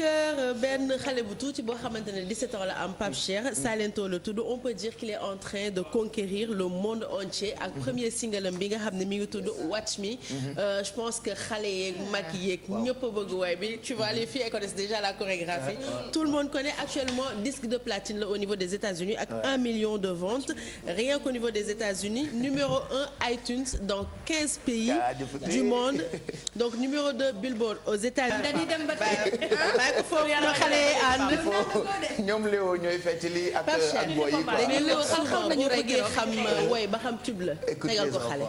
cœur benn xale bu tuuti boo xamante ne 17 ans la am Pape Cheikh Salento la tudd on peut dire qu'il est en train de conquérir le monde entier ak premier single am bi nga xam ne mi ngi tudd Watch Me. Je pense que xale yeeg mag yeeg ñëpp a bëgg waay bi tu vois les filles elles connaissent déjà la chorégraphie. Tout le monde connaît actuellement disque de platine là, au niveau des États-Unis ak 1 million de ventes rien qu'au niveau des États-Unis numéro 1 iTunes dans 15 pays du monde donc numéro 2 Billboard aux États-Unis. bàyyi ko foofu yàlla xale yi ànd. ñoom Léo ñooy fecc lii ak boy yi quoi. mais Léo xam nañu bëggee xam woy ba xam tube la. tegal ko xale.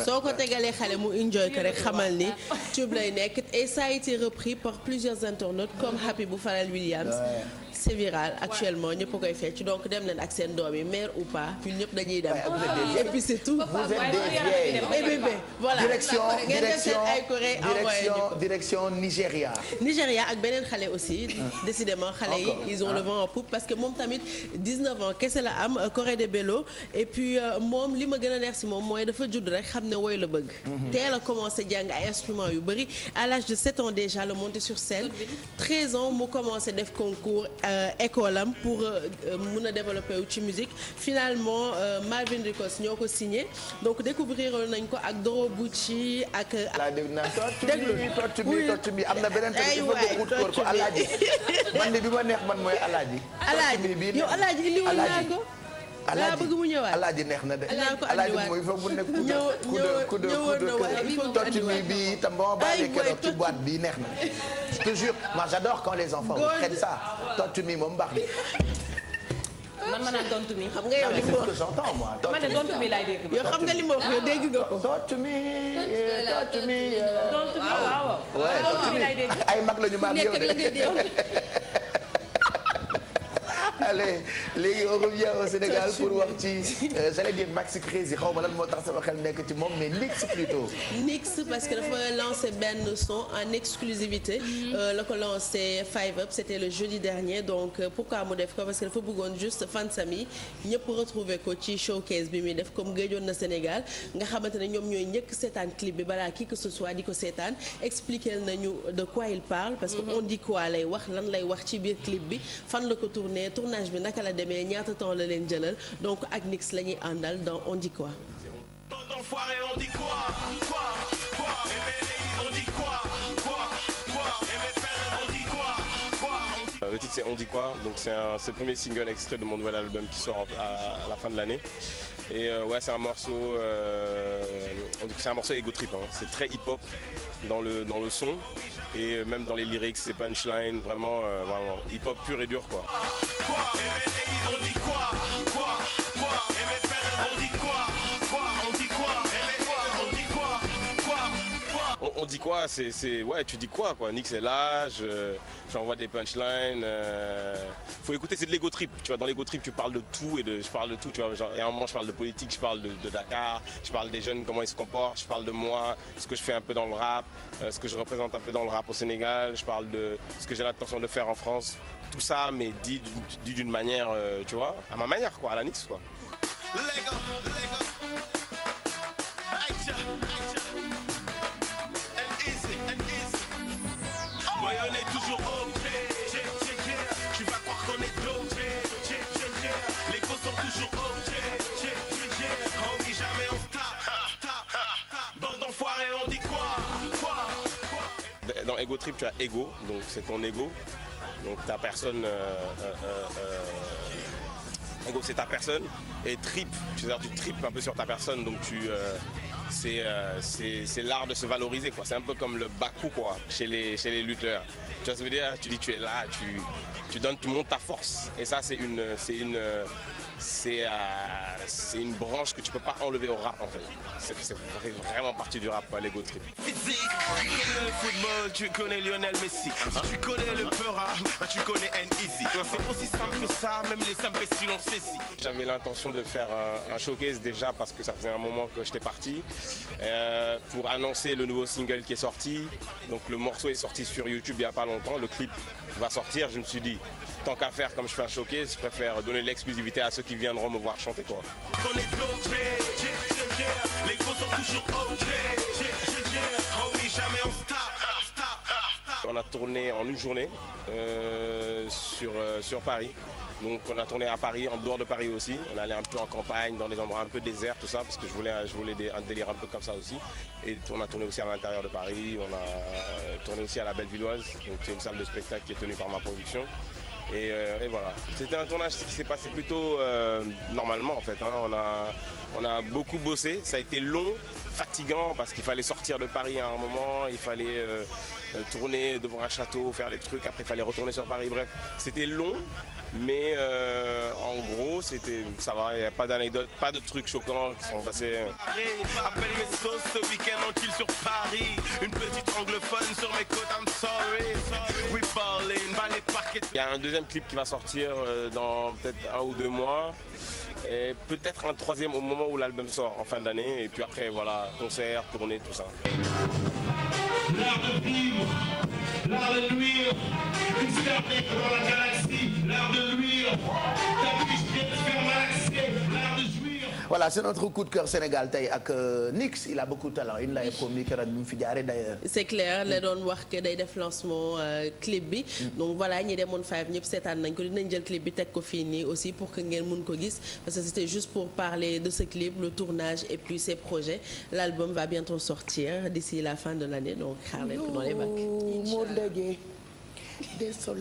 soo ko tegalee xale mu enjoy ko rek xamal ni tube lay nekk et ça a été repris par plusieurs internautes comme Happy bu Pharrell Williams. C'est viral actuellement ñëpp a koy fecc donc dem leen ak seen doom yi mère ou pas puis ñëpp dañuy dem. et puis c'est tout. Vous êtes des vieilles. Voilà. direction Nigéria. Nigéria ak beneen xale aussi. décidément xale yi ils ont le vent en poupe parce que moom tamit 19 ans kese la am Corée de Bello et puis moom li ma gën a neex si moom mooy dafa judd rek xam ne woy la bëgg. teel a commencé jàng ay instruments yu bëri à l'âge de 7 ans déjà la monter sur scène 13 ans mu commencé def concours. école am pour mun a développer wu ci musique finalement Marvin Records ñoo ko signé donc découvrir nañ ko ak Doro Bucci ak. déglu tortu bi am na beneen tamit ko Alaaji man de bi ma neex man mooy Alaaji. Alaaji yow Alaaji indi woon naa ko. laa bëgg mu ñëwaat Alaaji neex na de. Alaaji mooy fa mu nekk tortu bi itam ba ma bàyyi keroog ci boîte bi neex na. Je te jure moi j'adore quand les enfants prennent ça tortu mi moom baax man ma naan tontu mi xam nga yow li ma wax j'entends moi man de tontu mi laay dégg. yow xam nga li ma wax yow dégg nga ko. tontu mi waaw. tontu mi laay dégg. ay mag la ñu maam yow de. Allez léegi on revient au Sénégal pour wax ci j'allais dire Maxi Crazy xaw ma lan moo tax sama xel nekk ci moom mais Nix plutôt. Nix parce que dafa lancé benn son en exclusivité la ko lancé Five Up c'était le jeudi dernier donc pourquoi mu def ko parce que dafa bëggoon juste fansam yi ñëpp retrouver ko ci showcase bi muy def comme gëjoon na Sénégal nga xamante ne ñoom ñooy njëkk seetaan clip bi balaa qui que ce soit di ko seetaan expliquer nañu de quoi il parle parce que on dit quoi lay wax lan lay wax ci biir clip bi fan la ko tourné tournage bi naka la demee ñaata temps la leen jëlal donc ak Nix la ñuy àndal dans on dit quoi. On dit quoi? Le titre c'est On dit quoi, donc c'est le premier single extrait de mon nouvel album qui sort à la fin de l'année. Et ouais c'est un morceau ego trip hein. C'est très hip hop dans le son et même dans les lyrics, c'est punchline vraiment hip hop pur et dur quoi. On dit quoi, c'est ouais tu dis quoi Nix est là, j'envoie des punchlines, faut écouter, c'est de l'ego trip, tu vois, dans l'ego trip tu parles de tout je parle de tout, tu vois, genre, et à un moment je parle de politique, je parle de Dakar, je parle des jeunes, comment ils se comportent, je parle de moi, ce que je fais un peu dans le rap, ce que je représente un peu dans le rap au Sénégal, je parle de ce que j'ai l'intention de faire en France, tout ça mais dit d'une manière, tu vois, à ma manière quoi, à la Nix quoi. Dans Ego Trip, tu as ego, donc c'est ton ego. Donc ta personne, ego c'est ta personne. Et trip, c'est-à-dire tu tripes un peu sur ta personne, donc c'est l'art de se valoriser quoi. C'est un peu comme le baku quoi, chez les lutteurs. Tu vois ce que je veux dire? Tu dis tu es là, tu montes ta force. Et ça c'est une branche que tu peux pas enlever au rap en fait. C'est vraiment partie du rap, l'ego trip. Physique, tu connais le football, tu connais Lionel Messi. Si tu connais le Peura, tu connais N-Easy. C'est aussi simple que ça, même les imbéciles ont saisi. J'avais l'intention de faire un showcase déjà parce que ça faisait un moment que j'étais parti. Pour annoncer le nouveau single qui est sorti. Donc le morceau est sorti sur YouTube il y a pas longtemps, le clip va sortir, je me suis dit tant qu'à faire comme je fais un showcase, je préfère donner l'exclusivité à ceux qui viendront me voir chanter quoi. on a tourné en une journée sur Paris. Donc on a tourné à Paris, en dehors de Paris aussi. On allait un peu en campagne, dans des endroits un peu déserts, tout ça, parce que je voulais un délire un peu comme ça aussi. Et on a tourné aussi à l'intérieur de Paris, on a tourné aussi à la Bellevilloise, donc c'est une salle de spectacle qui est tenue par ma production. Et voilà. C'était un tournage qui s'est passé plutôt normalement en fait. On a beaucoup bossé, ça a été long, fatigant parce qu'il fallait sortir de Paris à un moment, il fallait tourner devant un château, faire des trucs, après il fallait retourner sur Paris, bref. C'était long. Mais en gros, ça va, il n'y a pas d'anecdotes, pas de trucs choquants qui sont passés. Appelle mes sauces ce week-end en kill sur Paris. Une petite anglophone sur mes côtes, I'm sorry. We ballin', by les parquets. Il y a un deuxième clip qui va sortir dans peut-être 1 ou 2 mois. Et peut-être un troisième au moment où l'album sort en fin d'année. Et puis après, voilà, concert, tournée, tout ça. L'art de vivre, l'art de nuire. Une star dans la galaxie, l'art de nuire. Ta biche vient te faire malaxer, l'art de jouir. Voilà, c'est notre coup de cœur Sénégal tey ak Nix, il a beaucoup de talent il lay promis keroog bi mu fi jaaree d'ailleurs. c'est clair la doon wax que day def lancement clip bi. donc voilà ñi demoon 5 ñëpp seetaan nañ ko dinañ jël clip bi teg ko fii nii aussi pour que ngeen mun ko gis parce que c'était juste pour parler de ce clip, le tournage et puis ses projets. L'album va bientôt sortir d'ici la fin de l'année donc xaar leen ko dans les bacs. moo daje désolé